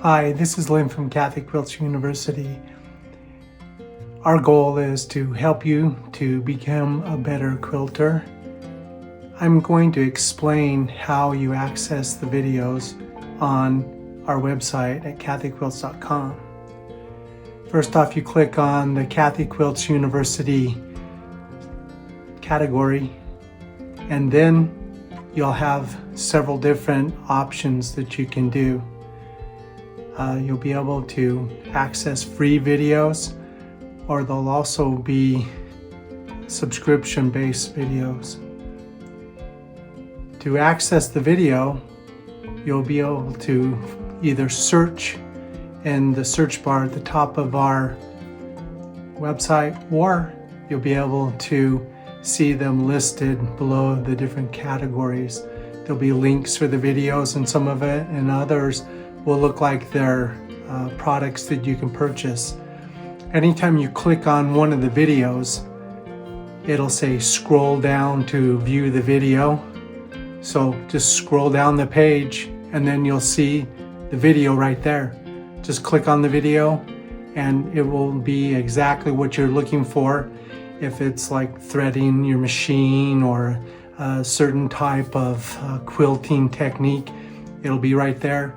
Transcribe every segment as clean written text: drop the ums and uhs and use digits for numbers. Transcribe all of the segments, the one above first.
Hi, this is Lynn from Kathy Quilts University. Our goal is to help you to become a better quilter. I'm going to explain how you access the videos on our website at kathyquilts.com. First off, you click on the Kathy Quilts University category, and then you'll have several different options that you can do. You'll be able to access free videos, or there'll also be subscription-based videos. To access the video, you'll be able to either search in the search bar at the top of our website, or you'll be able to see them listed below the different categories. There'll be links for the videos in some of it, and others will look like they're products that you can purchase. Anytime you click on one of the videos, it'll say scroll down to view the video. So just scroll down the page and then you'll see the video right there. Just click on the video and it will be exactly what you're looking for. If it's like threading your machine or a certain type of quilting technique, it'll be right there.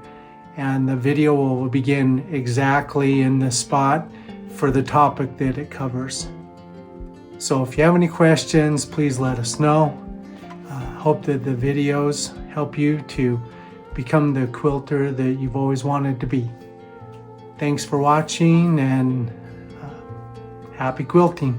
And the video will begin exactly in the spot for the topic that it covers. So if you have any questions, please let us know. Hope that the videos help you to become the quilter that you've always wanted to be. Thanks for watching, and happy quilting.